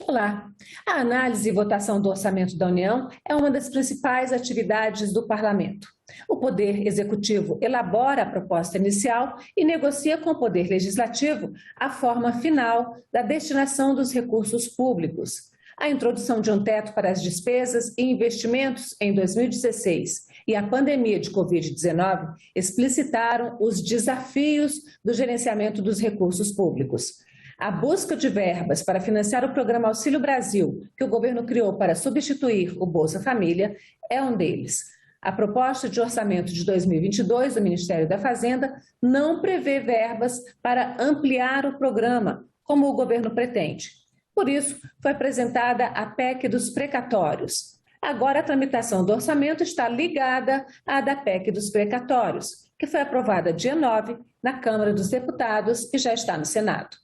Olá. A análise e votação do orçamento da União é uma das principais atividades do Parlamento. O Poder Executivo elabora a proposta inicial e negocia com o Poder Legislativo a forma final da destinação dos recursos públicos. A introdução de um teto para as despesas e investimentos em 2016 e a pandemia de Covid-19 explicitaram os desafios do gerenciamento dos recursos públicos. A busca de verbas para financiar o programa Auxílio Brasil, que o governo criou para substituir o Bolsa Família, é um deles. A proposta de orçamento de 2022 do Ministério da Fazenda não prevê verbas para ampliar o programa, como o governo pretende. Por isso, foi apresentada a PEC dos precatórios. Agora, a tramitação do orçamento está ligada à da PEC dos precatórios, que foi aprovada dia 9 na Câmara dos Deputados e já está no Senado.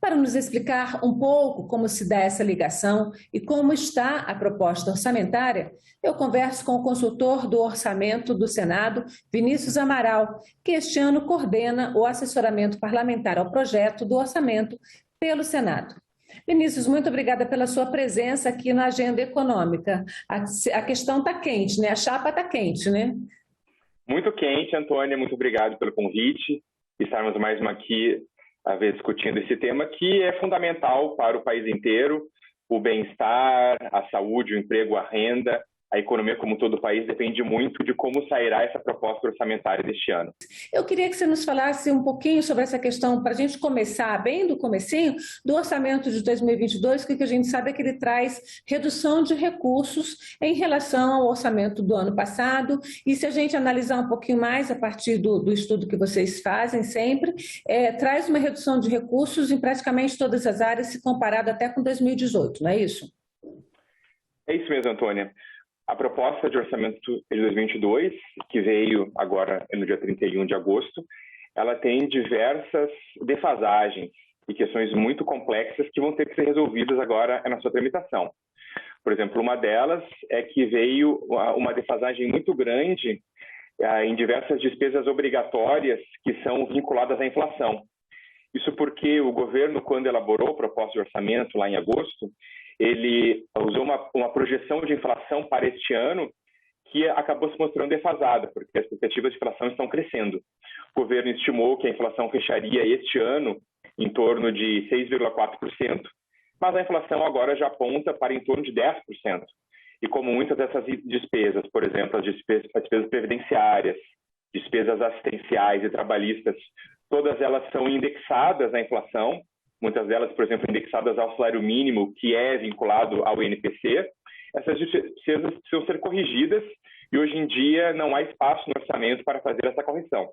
Para nos explicar um pouco como se dá essa ligação e como está a proposta orçamentária, eu converso com o consultor do orçamento do Senado, Vinícius Amaral, que este ano coordena o assessoramento parlamentar ao projeto do orçamento pelo Senado. Vinícius, muito obrigada pela sua presença aqui na Agenda Econômica. A questão está quente, né? A chapa está quente, né? Muito quente, Antônia. Muito obrigado pelo convite. Estarmos mais aqui a vez discutindo esse tema que é fundamental para o país inteiro. O bem-estar, a saúde, o emprego, a renda, a economia como todo o país depende muito de como sairá essa proposta orçamentária deste ano. Eu queria que você nos falasse um pouquinho sobre essa questão, para a gente começar bem do comecinho, do orçamento de 2022, que a gente sabe é que ele traz redução de recursos em relação ao orçamento do ano passado, e se a gente analisar um pouquinho mais a partir do estudo que vocês fazem sempre, traz uma redução de recursos em praticamente todas as áreas, se comparado até com 2018, não é isso? É isso mesmo, Antônia. A proposta de orçamento de 2022, que veio agora no dia 31 de agosto, ela tem diversas defasagens e questões muito complexas que vão ter que ser resolvidas agora na sua tramitação. Por exemplo, uma delas é que veio uma defasagem muito grande em diversas despesas obrigatórias que são vinculadas à inflação. Isso porque o governo, quando elaborou a proposta de orçamento lá em agosto, ele usou uma projeção de inflação para este ano que acabou se mostrando defasada, porque as expectativas de inflação estão crescendo. O governo estimou que a inflação fecharia este ano em torno de 6,4%, mas a inflação agora já aponta para em torno de 10%. E como muitas dessas despesas, por exemplo, as despesas previdenciárias, despesas assistenciais e trabalhistas, todas elas são indexadas à inflação, muitas delas, por exemplo, indexadas ao salário mínimo, que é vinculado ao INPC, essas despesas precisam ser corrigidas e hoje em dia não há espaço no orçamento para fazer essa correção.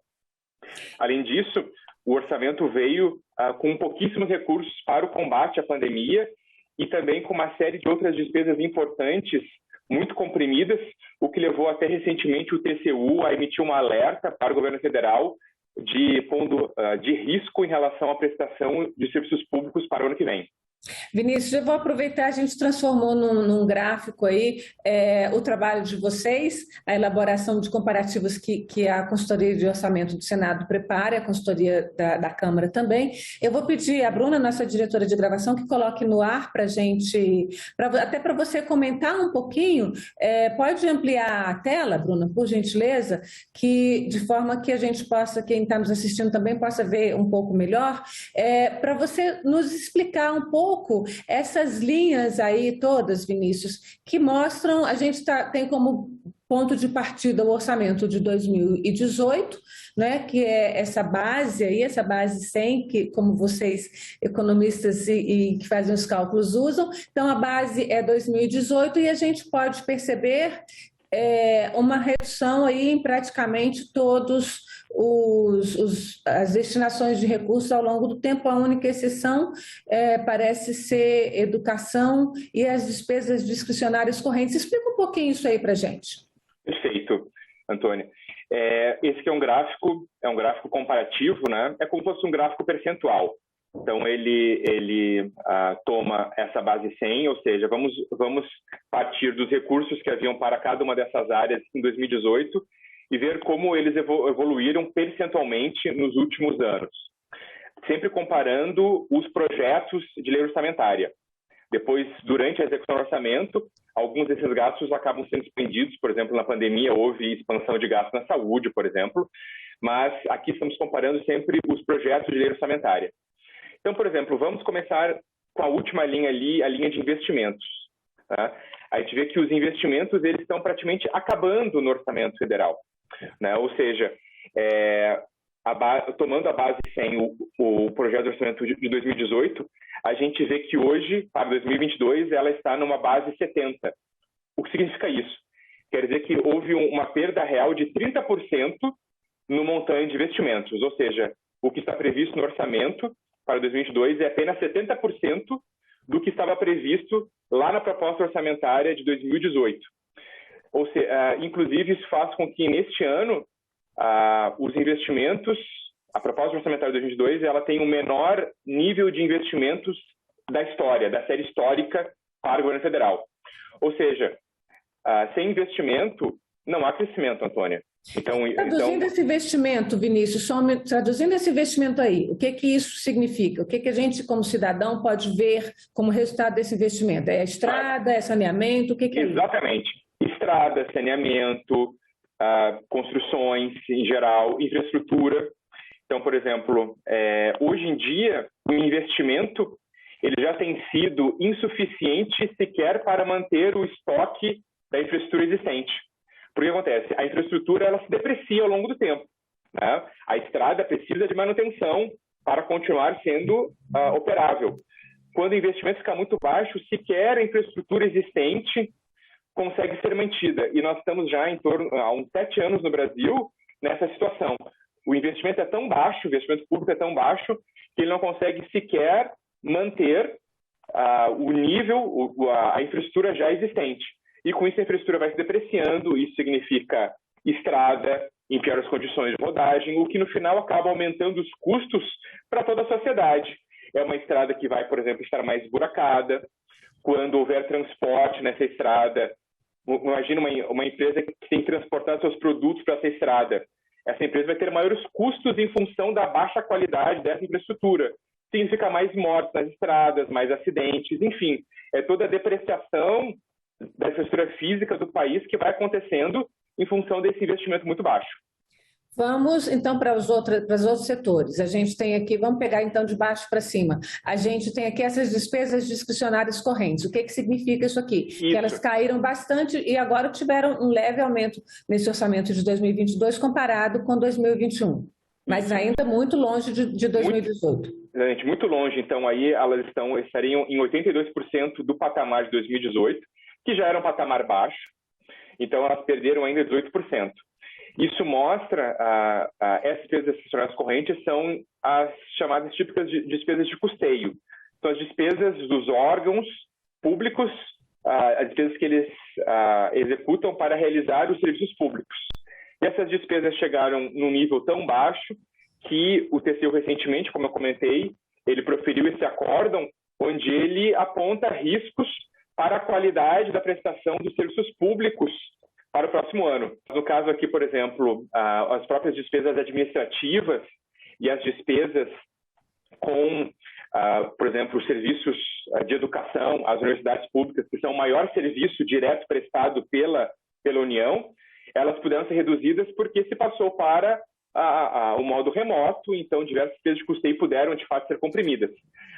Além disso, o orçamento veio com pouquíssimos recursos para o combate à pandemia e também com uma série de outras despesas importantes, muito comprimidas, o que levou até recentemente o TCU a emitir um alerta para o governo federal de risco em relação à prestação de serviços públicos para o ano que vem. Vinícius, eu vou aproveitar, a gente transformou num gráfico aí o trabalho de vocês, a elaboração de comparativos que a consultoria de orçamento do Senado prepara, a consultoria da Câmara também. Eu vou pedir à Bruna, nossa diretora de gravação, que coloque no ar para a gente, até para você comentar um pouquinho, pode ampliar a tela, Bruna, por gentileza, de forma que a gente possa, quem está nos assistindo também possa ver um pouco melhor, para você nos explicar um pouco essas linhas aí todas, Vinícius, que mostram, a gente tem como ponto de partida o orçamento de 2018, né, que é essa base aí, essa base 100, que como vocês economistas e que fazem os cálculos usam, então a base é 2018 e a gente pode perceber uma redução aí em praticamente todos as destinações de recursos ao longo do tempo. A única exceção parece ser educação e as despesas discricionárias correntes. Explica um pouquinho isso aí para a gente. Perfeito, Antônia. Esse que é um gráfico comparativo, né? É como se fosse um gráfico percentual. Então, ele toma essa base 100, ou seja, vamos partir dos recursos que haviam para cada uma dessas áreas em 2018 e ver como eles evoluíram percentualmente nos últimos anos, sempre comparando os projetos de lei orçamentária. Depois, durante a execução do orçamento, alguns desses gastos acabam sendo expendidos. Por exemplo, na pandemia houve expansão de gastos na saúde, por exemplo, mas aqui estamos comparando sempre os projetos de lei orçamentária. Então, por exemplo, vamos começar com a última linha ali, a linha de investimentos. Tá? A gente vê que os investimentos eles estão praticamente acabando no orçamento federal, né? Ou seja, tomando a base 100 o projeto de orçamento de 2018, a gente vê que hoje, para 2022, ela está numa base 70. O que significa isso? Quer dizer que houve uma perda real de 30% no montante de investimentos, ou seja, o que está previsto no orçamento para 2022 é apenas 70% do que estava previsto lá na proposta orçamentária de 2018. Ou seja, inclusive, isso faz com que, neste ano, os investimentos, a proposta orçamentária de 2022, ela tem o menor nível de investimentos da história, da série histórica para o governo federal. Ou seja, sem investimento, não há crescimento, Antônia. Traduzindo esse investimento, Vinícius, traduzindo esse investimento aí, o que isso significa? O que a gente, como cidadão, pode ver como resultado desse investimento? É estrada, é saneamento, o que é isso? Exatamente. Estrada, saneamento, construções em geral, infraestrutura. Então, por exemplo, hoje em dia, o investimento ele já tem sido insuficiente sequer para manter o estoque da infraestrutura existente. Porque acontece? A infraestrutura ela se deprecia ao longo do tempo, né? A estrada precisa de manutenção para continuar sendo operável. Quando o investimento fica muito baixo, sequer a infraestrutura existente consegue ser mantida. E nós estamos já em torno há uns 7 anos no Brasil nessa situação. O investimento é tão baixo, o investimento público é tão baixo, que ele não consegue sequer manter o nível, a infraestrutura já existente. E com isso a infraestrutura vai se depreciando, isso significa estrada em piores condições de rodagem, o que no final acaba aumentando os custos para toda a sociedade. É uma estrada que vai, por exemplo, estar mais esburacada. Quando houver transporte nessa estrada, imagina uma empresa que tem que transportar seus produtos para essa estrada. Essa empresa vai ter maiores custos em função da baixa qualidade dessa infraestrutura. Significa mais mortes nas estradas, mais acidentes, enfim. É toda a depreciação da infraestrutura física do país que vai acontecendo em função desse investimento muito baixo. Vamos, então, para os outros setores. A gente tem aqui, vamos pegar, então, de baixo para cima. A gente tem aqui essas despesas discricionárias correntes. O que significa isso aqui? Isso. Que elas caíram bastante e agora tiveram um leve aumento nesse orçamento de 2022 comparado com 2021. Mas ainda muito longe de 2018. Muito longe. Então, aí elas estariam em 82% do patamar de 2018, que já era um patamar baixo. Então, elas perderam ainda 18%. Isso mostra, essas despesas discricionárias correntes são as chamadas típicas de despesas de custeio. São as despesas dos órgãos públicos, as despesas que eles executam para realizar os serviços públicos. E essas despesas chegaram num nível tão baixo que o TCU recentemente, como eu comentei, ele proferiu esse acórdão onde ele aponta riscos para a qualidade da prestação dos serviços públicos para o próximo ano. No caso aqui, por exemplo, as próprias despesas administrativas e as despesas com, por exemplo, os serviços de educação, as universidades públicas, que são o maior serviço direto prestado pela União, elas puderam ser reduzidas porque se passou para o modo remoto, então diversas despesas de custeio puderam, de fato, ser comprimidas.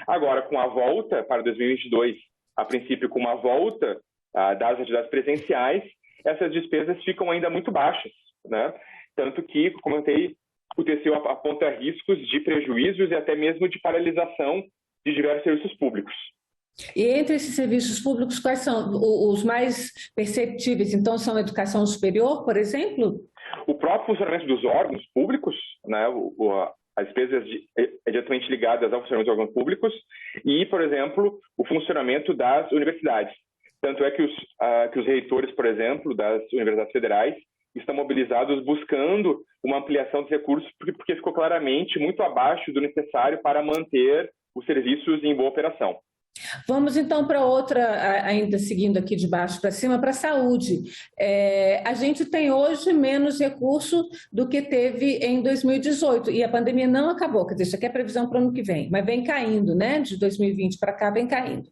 Agora, com a volta para 2022, a princípio com uma volta das atividades presenciais, essas despesas ficam ainda muito baixas, né? Tanto que, como eu comentei, o TCU aponta riscos de prejuízos e até mesmo de paralisação de diversos serviços públicos. E entre esses serviços públicos, quais são os mais perceptíveis? Então, são a educação superior, por exemplo? O próprio funcionamento dos órgãos públicos, né? As despesas diretamente ligadas ao funcionamento dos órgãos públicos e, por exemplo, o funcionamento das universidades. Tanto é que os reitores, por exemplo, das universidades federais estão mobilizados buscando uma ampliação dos recursos porque ficou claramente muito abaixo do necessário para manter os serviços em boa operação. Vamos então para outra, ainda seguindo aqui de baixo para cima, para a saúde. A gente tem hoje menos recurso do que teve em 2018 e a pandemia não acabou, quer dizer, isso aqui é previsão para o ano que vem, mas vem caindo, né? De 2020 para cá vem caindo.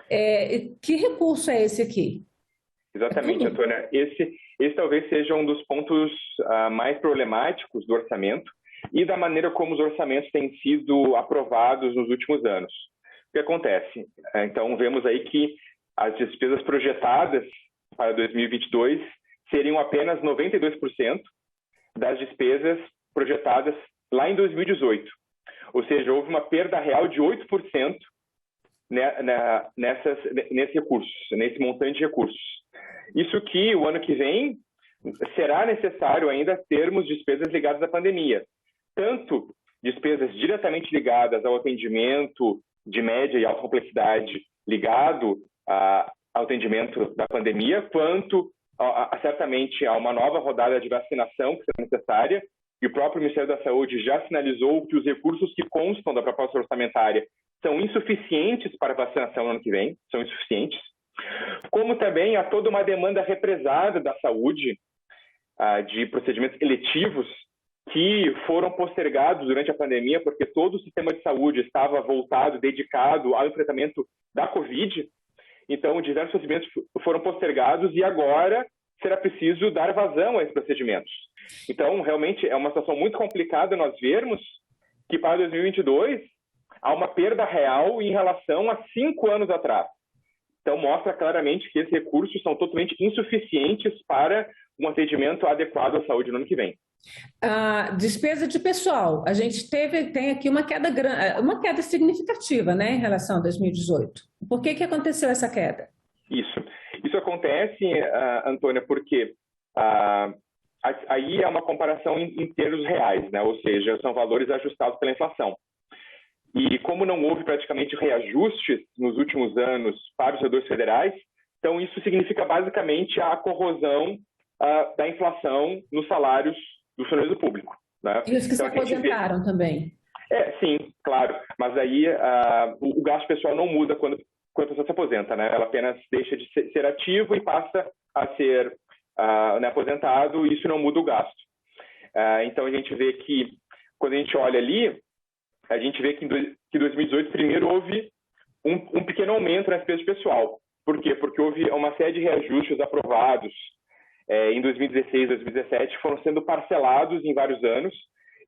Que recurso é esse aqui? Exatamente, Antônia. Esse talvez seja um dos pontos mais problemáticos do orçamento e da maneira como os orçamentos têm sido aprovados nos últimos anos. O que acontece? Então, vemos aí que as despesas projetadas para 2022 seriam apenas 92% das despesas projetadas lá em 2018. Ou seja, houve uma perda real de 8% nesses recursos, nesse montante de recursos. Isso que o ano que vem será necessário ainda termos despesas ligadas à pandemia. Tanto despesas diretamente ligadas ao atendimento de média e alta complexidade ligado ao atendimento da pandemia, quanto certamente a uma nova rodada de vacinação que será necessária, e o próprio Ministério da Saúde já sinalizou que os recursos que constam da proposta orçamentária são insuficientes para a vacinação no ano que vem, são insuficientes. Como também há toda uma demanda represada da saúde, de procedimentos eletivos que foram postergados durante a pandemia, porque todo o sistema de saúde estava voltado, dedicado ao enfrentamento da Covid. Então, diversos procedimentos foram postergados e agora será preciso dar vazão a esses procedimentos. Então, realmente, é uma situação muito complicada nós vermos que para 2022 há uma perda real em relação a 5 anos atrás. Então, mostra claramente que esses recursos são totalmente insuficientes para um atendimento adequado à saúde no ano que vem. A despesa de pessoal, a gente tem aqui uma queda significativa, né, em relação a 2018. Por que aconteceu essa queda? Isso acontece, Antônia, porque aí é uma comparação em termos reais, né? Ou seja, são valores ajustados pela inflação. E como não houve praticamente reajustes nos últimos anos para os servidores federais, então isso significa basicamente a corrosão da inflação nos salários dos servidores do público, né? E os que se aposentaram também. Sim, claro. Mas aí o gasto pessoal não muda quando a pessoa se aposenta, né? Ela apenas deixa de ser ativo e passa a ser aposentado, e isso não muda o gasto. Então a gente vê que, quando a gente olha ali, a gente vê que em 2018 primeiro houve um pequeno aumento na despesa de pessoal. Por quê? Porque houve uma série de reajustes aprovados em 2016, 2017, foram sendo parcelados em vários anos,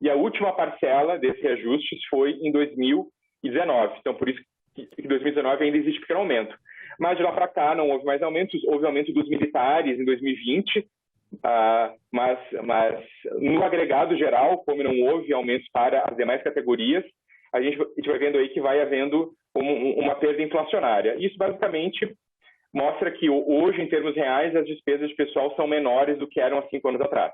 e a última parcela desses reajustes foi em 2019. Então, por isso que em 2019 ainda existe pequeno aumento. Mas de lá para cá não houve mais aumentos, houve aumento dos militares em 2020, mas no agregado geral, como não houve aumentos para as demais categorias, a gente vai vendo aí que vai havendo uma perda inflacionária. Isso basicamente mostra que hoje, em termos reais, as despesas de pessoal são menores do que eram há 5 anos atrás.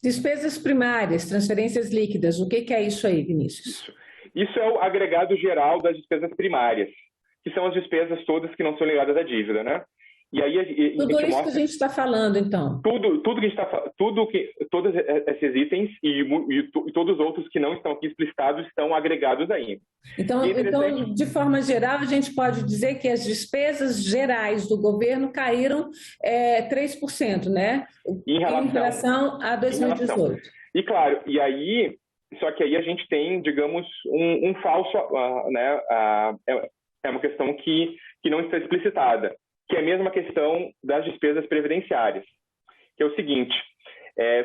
Despesas primárias, transferências líquidas, o que é isso aí, Vinícius? Isso é o agregado geral das despesas primárias, que são as despesas todas que não são ligadas à dívida, né? E aí tudo isso que a gente está falando, então. Todos esses itens e todos os outros que não estão aqui explicitados estão agregados aí. Então, de forma geral, a gente pode dizer que as despesas gerais do governo caíram 3%, né? Em relação a 2018. E claro, só que aí a gente tem, digamos, um falso, né? É uma questão que não está explicitada, que é a mesma questão das despesas previdenciárias, que é o seguinte: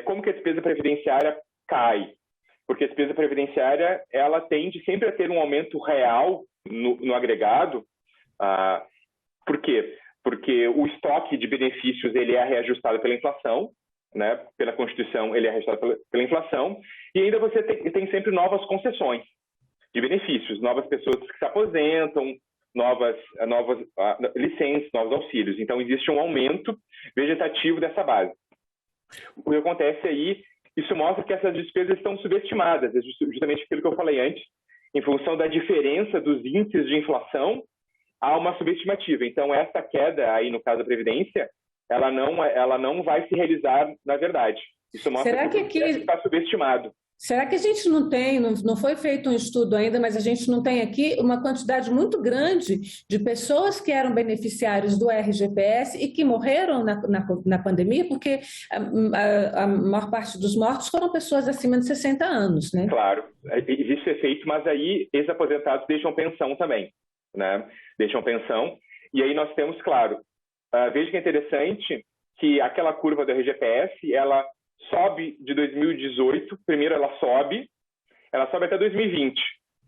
como que a despesa previdenciária cai? Porque a despesa previdenciária ela tende sempre a ter um aumento real no agregado. Por quê? Porque o estoque de benefícios ele é reajustado pela inflação, né? Pela Constituição ele é reajustado pela inflação, e ainda você tem sempre novas concessões de benefícios, novas pessoas que se aposentam, novas licenças, novos auxílios. Então, existe um aumento vegetativo dessa base. O que acontece aí, isso mostra que essas despesas estão subestimadas, é justamente aquilo que eu falei antes, em função da diferença dos índices de inflação, há uma subestimativa. Então, essa queda aí, no caso da Previdência, ela não vai se realizar na verdade. Isso mostra que está subestimado. Será que a gente não foi feito um estudo ainda, mas a gente não tem aqui uma quantidade muito grande de pessoas que eram beneficiários do RGPS e que morreram na pandemia, porque a maior parte dos mortos foram pessoas acima de 60 anos, né? Claro, existe efeito, mas aí ex-aposentados deixam pensão também, né? Deixam pensão. E aí nós temos, claro, veja que é interessante que aquela curva do RGPS, ela sobe de 2018, primeiro ela sobe até 2020,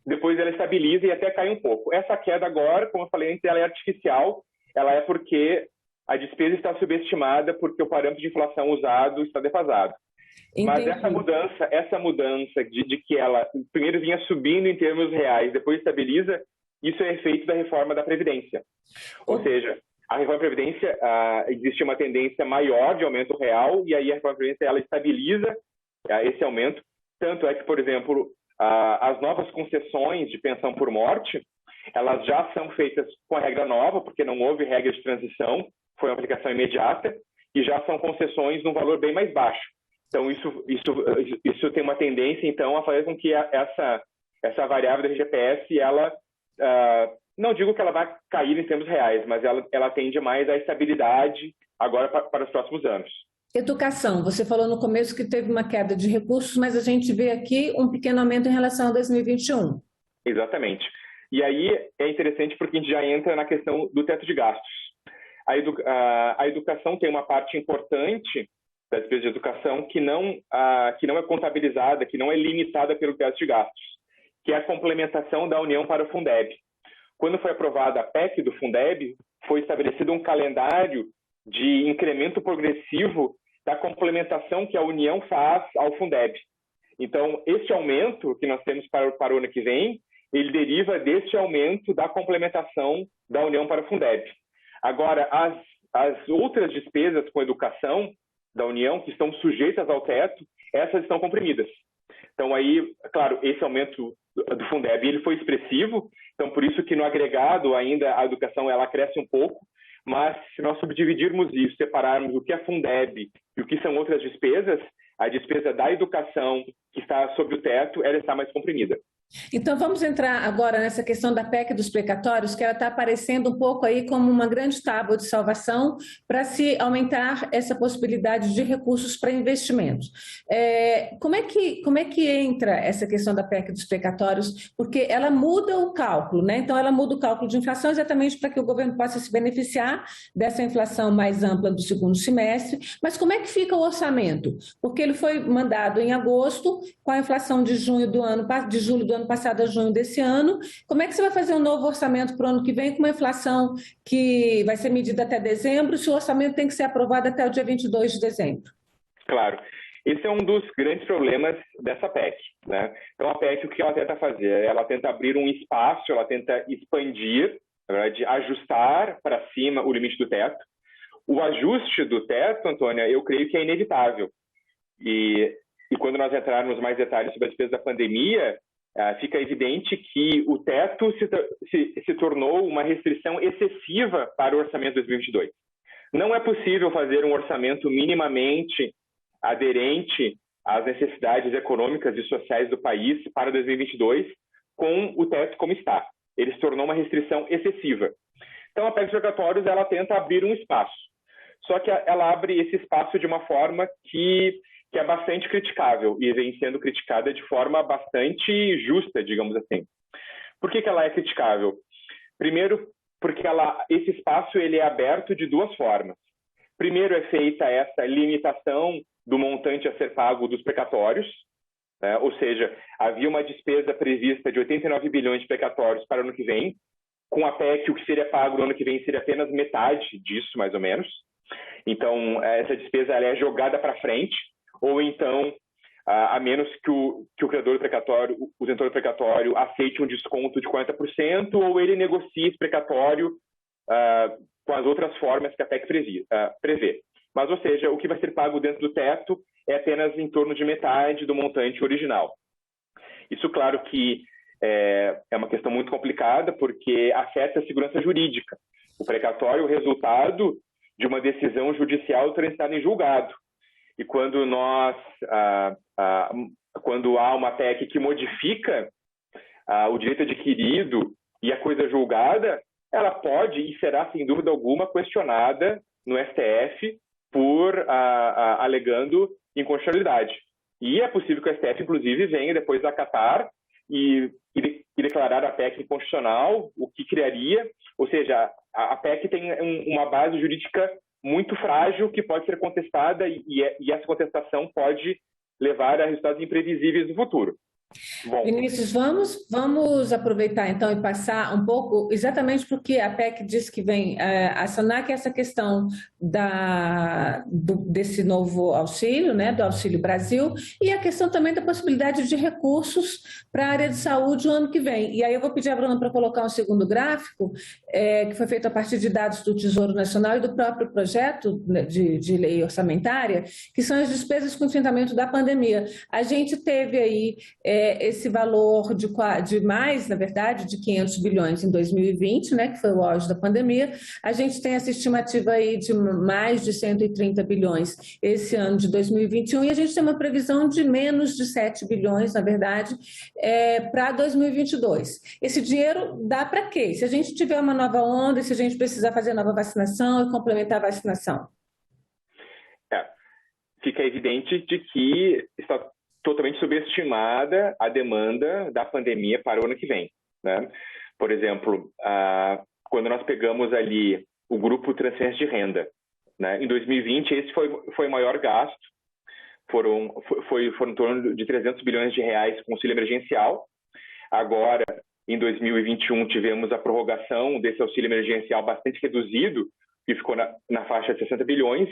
depois ela estabiliza e até cai um pouco. Essa queda agora, como eu falei antes, ela é artificial, ela é porque a despesa está subestimada porque o parâmetro de inflação usado está defasado. Entendi. Mas essa mudança de que ela primeiro vinha subindo em termos reais, depois estabiliza, isso é efeito da reforma da Previdência. Ou seja, a reforma da Previdência, existe uma tendência maior de aumento real, e aí a reforma da Previdência ela estabiliza esse aumento. Tanto é que, por exemplo, as novas concessões de pensão por morte, elas já são feitas com a regra nova, porque não houve regra de transição, foi uma aplicação imediata, e já são concessões num valor bem mais baixo. Então, isso tem uma tendência, então, a fazer com que essa variável do RGPS, ela, não digo que ela vai cair em termos reais, mas ela tende mais à estabilidade agora para os próximos anos. Educação, você falou no começo que teve uma queda de recursos, mas a gente vê aqui um pequeno aumento em relação a 2021. Exatamente. E aí é interessante porque a gente já entra na questão do teto de gastos. A educação tem uma parte importante da despesa de educação que não é contabilizada, que não é limitada pelo teto de gastos, que é a complementação da União para o Fundeb. Quando foi aprovada a PEC do Fundeb, foi estabelecido um calendário de incremento progressivo da complementação que a União faz ao Fundeb. Então, este aumento que nós temos para o ano que vem, ele deriva deste aumento da complementação da União para o Fundeb. Agora, as outras despesas com educação da União, que estão sujeitas ao teto, essas estão comprimidas. Então, aí, claro, esse aumento do Fundeb ele foi expressivo, então por isso que no agregado ainda a educação ela cresce um pouco, mas se nós subdividirmos isso, separarmos o que é Fundeb e o que são outras despesas, a despesa da educação que está sob o teto, ela está mais comprimida. Então, vamos entrar agora nessa questão da PEC dos precatórios, que ela está aparecendo um pouco aí como uma grande tábua de salvação para se aumentar essa possibilidade de recursos para investimentos. Como é que entra essa questão da PEC dos precatórios? Porque ela muda o cálculo, né? Então, ela muda o cálculo de inflação exatamente para que o governo possa se beneficiar dessa inflação mais ampla do segundo semestre. Mas como é que fica o orçamento? Porque ele foi mandado em agosto, com a inflação de julho do ano passado a junho desse ano. Como é que você vai fazer um novo orçamento para o ano que vem com uma inflação que vai ser medida até dezembro, se o orçamento tem que ser aprovado até o dia 22 de dezembro? Claro. Esse é um dos grandes problemas dessa PEC, né? Então, a PEC, o que ela tenta fazer? Ela tenta abrir um espaço, ela tenta expandir, na verdade, ajustar para cima o limite do teto. O ajuste do teto, Antônia, eu creio que é inevitável. E quando nós entrarmos mais detalhes sobre a despesa da pandemia, fica evidente que o teto se tornou uma restrição excessiva para o orçamento de 2022. Não é possível fazer um orçamento minimamente aderente às necessidades econômicas e sociais do país para 2022 com o teto como está. Ele se tornou uma restrição excessiva. Então, a PEC dos precatórios ela tenta abrir um espaço. Só que ela abre esse espaço de uma forma que é bastante criticável e vem sendo criticada de forma bastante justa, digamos assim. Por que ela é criticável? Primeiro, porque esse espaço ele é aberto de duas formas. Primeiro, é feita essa limitação do montante a ser pago dos precatórios, né? Ou seja, havia uma despesa prevista de 89 bilhões de precatórios para o ano que vem. Com a PEC, o que seria pago no ano que vem seria apenas metade disso, mais ou menos. Então, essa despesa ela é jogada para frente, ou então, a menos que o credor do precatório, o detentor do precatório, aceite um desconto de 40%, ou ele negocie esse precatório com as outras formas que a PEC prevê. Mas, ou seja, o que vai ser pago dentro do teto é apenas em torno de metade do montante original. Isso, claro que é uma questão muito complicada, porque afeta a segurança jurídica. O precatório é o resultado de uma decisão judicial transitada em julgado. E quando quando há uma PEC que modifica o direito adquirido e a coisa julgada, ela pode e será, sem dúvida alguma, questionada no STF por alegando inconstitucionalidade. E é possível que o STF, inclusive, venha depois acatar e declarar a PEC inconstitucional, o que criaria, ou seja, a PEC tem uma base jurídica muito frágil que pode ser contestada e essa contestação pode levar a resultados imprevisíveis no futuro. Bom, Vinícius, vamos aproveitar então e passar um pouco exatamente porque a PEC diz que vem a sanar que essa questão desse novo auxílio, né, do Auxílio Brasil, e a questão também da possibilidade de recursos para a área de saúde o ano que vem. E aí eu vou pedir a Bruna para colocar um segundo gráfico, que foi feito a partir de dados do Tesouro Nacional e do próprio projeto de lei orçamentária, que são as despesas com enfrentamento da pandemia. A gente teve aí esse valor de mais, na verdade, de 500 bilhões em 2020, né, que foi o auge da pandemia. A gente tem essa estimativa aí de mais de 130 bilhões esse ano de 2021 e a gente tem uma previsão de menos de 7 bilhões, na verdade, para 2022. Esse dinheiro dá para quê? Se a gente tiver uma nova onda, se a gente precisar fazer nova vacinação e complementar a vacinação. Fica evidente de que está totalmente subestimada a demanda da pandemia para o ano que vem, né? Por exemplo, quando nós pegamos ali o grupo transferência de renda, né? Em 2020, esse foi o maior gasto, foram em torno de 300 bilhões de reais com auxílio emergencial. Agora, em 2021, tivemos a prorrogação desse auxílio emergencial bastante reduzido, que ficou na faixa de 60 bilhões,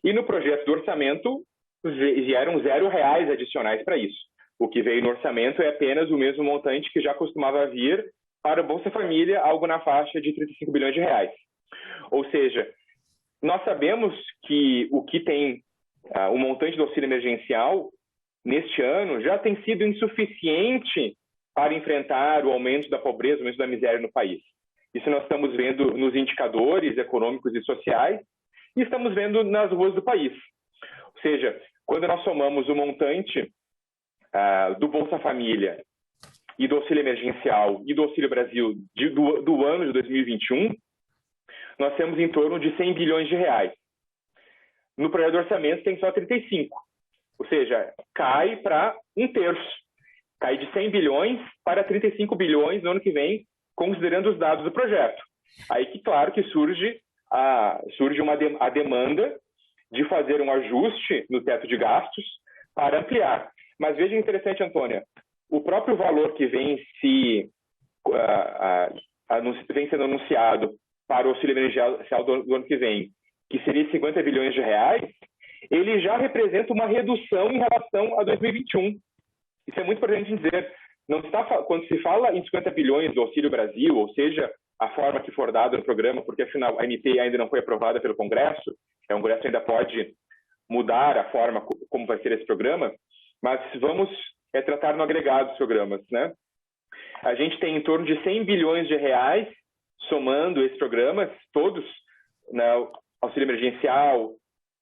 e no projeto do orçamento vieram R$0 adicionais para isso. O que veio no orçamento é apenas o mesmo montante que já costumava vir para o Bolsa Família, algo na faixa de 35 bilhões de reais. Ou seja, nós sabemos que o que tem o montante do auxílio emergencial neste ano já tem sido insuficiente para enfrentar o aumento da pobreza, o aumento da miséria no país. Isso nós estamos vendo nos indicadores econômicos e sociais e estamos vendo nas ruas do país. Ou seja, quando nós somamos o montante do Bolsa Família e do auxílio emergencial e do Auxílio Brasil do ano de 2021, nós temos em torno de 100 bilhões de reais. No projeto de orçamento tem só 35, ou seja, cai para um terço. Cai de 100 bilhões para 35 bilhões no ano que vem, considerando os dados do projeto. Aí que, claro, que surge a demanda de fazer um ajuste no teto de gastos para ampliar. Mas veja interessante, Antônia, o próprio valor que vem sendo anunciado para o auxílio emergencial do ano que vem, que seria 50 bilhões de reais, ele já representa uma redução em relação a 2021. Isso é muito importante dizer. Quando se fala em 50 bilhões do Auxílio Brasil, ou seja, a forma que for dada no programa, porque afinal a MP ainda não foi aprovada pelo Congresso, o Congresso ainda pode mudar a forma como vai ser esse programa, mas vamos tratar no agregado dos programas, né? A gente tem em torno de 100 bilhões de reais somando esses programas, todos, né, Auxílio Emergencial,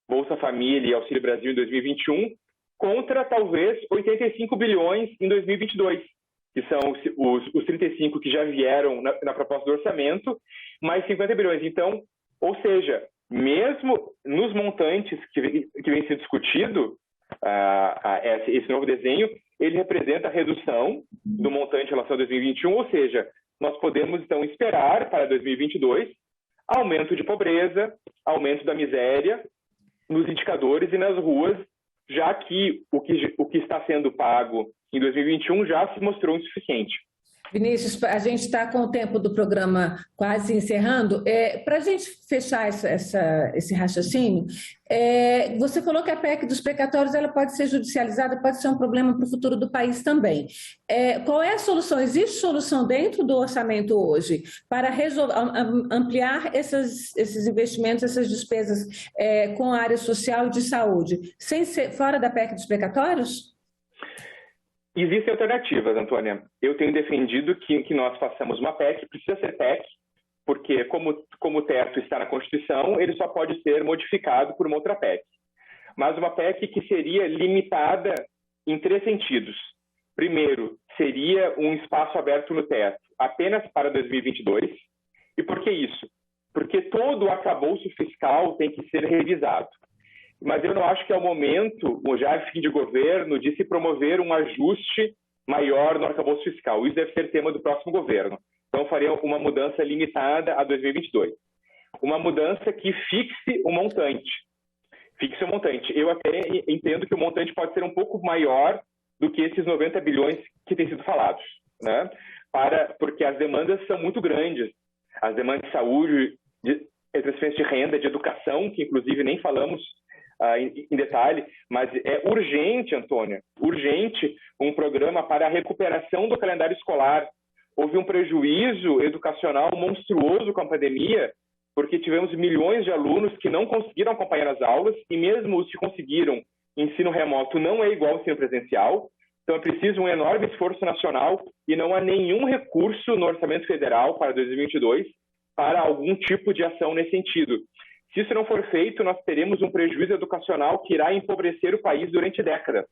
Bolsa Família e Auxílio Brasil em 2021, contra talvez 85 bilhões em 2022, que são os 35 que já vieram na proposta do orçamento, mais 50 bilhões. Então, ou seja, mesmo nos montantes que vem sendo discutido, esse novo desenho, ele representa a redução do montante em relação a 2021, ou seja, nós podemos então esperar para 2022 aumento de pobreza, aumento da miséria nos indicadores e nas ruas, já que o que está sendo pago em 2021 já se mostrou insuficiente. Vinícius, a gente está com o tempo do programa quase encerrando. Para a gente fechar esse raciocínio, você falou que a PEC dos precatórios ela pode ser judicializada, pode ser um problema para o futuro do país também. Qual é a solução? Existe solução dentro do orçamento hoje para ampliar esses investimentos, essas despesas com a área social e de saúde, sem ser fora da PEC dos precatórios? Existem alternativas, Antônia. Eu tenho defendido que nós façamos uma PEC, precisa ser PEC, porque como o teto está na Constituição, ele só pode ser modificado por uma outra PEC. Mas uma PEC que seria limitada em 3 sentidos. Primeiro, seria um espaço aberto no teto apenas para 2022. E por que isso? Porque todo o arcabouço fiscal tem que ser revisado. Mas eu não acho que é o momento, já em fim de governo, de se promover um ajuste maior no arcabouço fiscal. Isso deve ser tema do próximo governo. Então, eu faria uma mudança limitada a 2022. uma mudança que fixe o montante. Fixe o montante. Eu até entendo que o montante pode ser um pouco maior do que esses 90 bilhões que têm sido falados, né? Porque as demandas são muito grandes. As demandas de saúde, de transferência de renda, de educação, que inclusive nem falamos em detalhe, mas é urgente, Antônia, urgente um programa para a recuperação do calendário escolar. Houve um prejuízo educacional monstruoso com a pandemia, porque tivemos milhões de alunos que não conseguiram acompanhar as aulas, e mesmo os que conseguiram, ensino remoto não é igual ao ensino presencial. Então é preciso um enorme esforço nacional e não há nenhum recurso no orçamento federal para 2022 para algum tipo de ação nesse sentido. Se isso não for feito, nós teremos um prejuízo educacional que irá empobrecer o país durante décadas.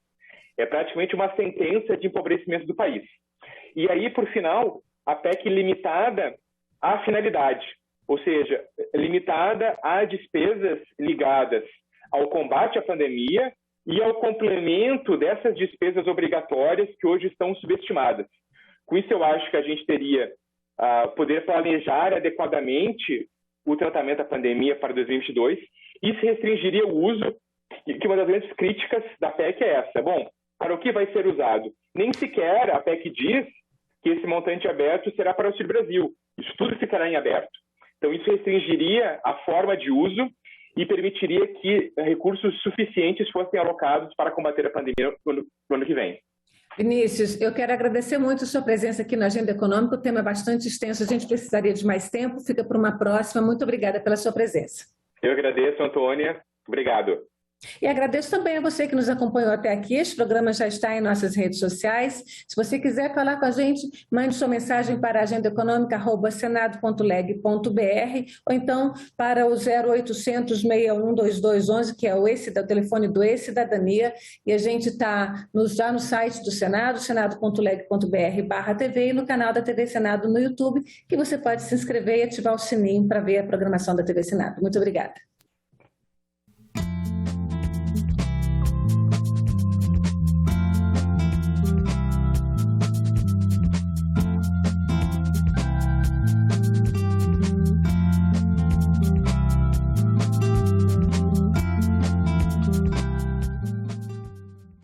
É praticamente uma sentença de empobrecimento do país. E aí, por final, a PEC limitada à finalidade, ou seja, limitada a despesas ligadas ao combate à pandemia e ao complemento dessas despesas obrigatórias que hoje estão subestimadas. Com isso, eu acho que a gente teria poder planejar adequadamente o tratamento da pandemia para 2022 e se restringiria o uso, que uma das grandes críticas da PEC é essa. Bom, para o que vai ser usado? Nem sequer a PEC diz que esse montante aberto será para o Auxílio Brasil. Isso tudo ficará em aberto. Então, isso restringiria a forma de uso e permitiria que recursos suficientes fossem alocados para combater a pandemia no ano que vem. Vinícius, eu quero agradecer muito a sua presença aqui na Agenda Econômica. O tema é bastante extenso, a gente precisaria de mais tempo, fica para uma próxima. Muito obrigada pela sua presença. Eu agradeço, Antônia. Obrigado. E agradeço também a você que nos acompanhou até aqui. Este programa já está em nossas redes sociais. Se você quiser falar com a gente, mande sua mensagem para agendaeconômica@senado.leg.br ou então para o 0800 61 2211, que é o telefone do E-Cidadania, e a gente está já no site do Senado, senado.leg.br/TV, e no canal da TV Senado no YouTube, que você pode se inscrever e ativar o sininho para ver a programação da TV Senado. Muito obrigada.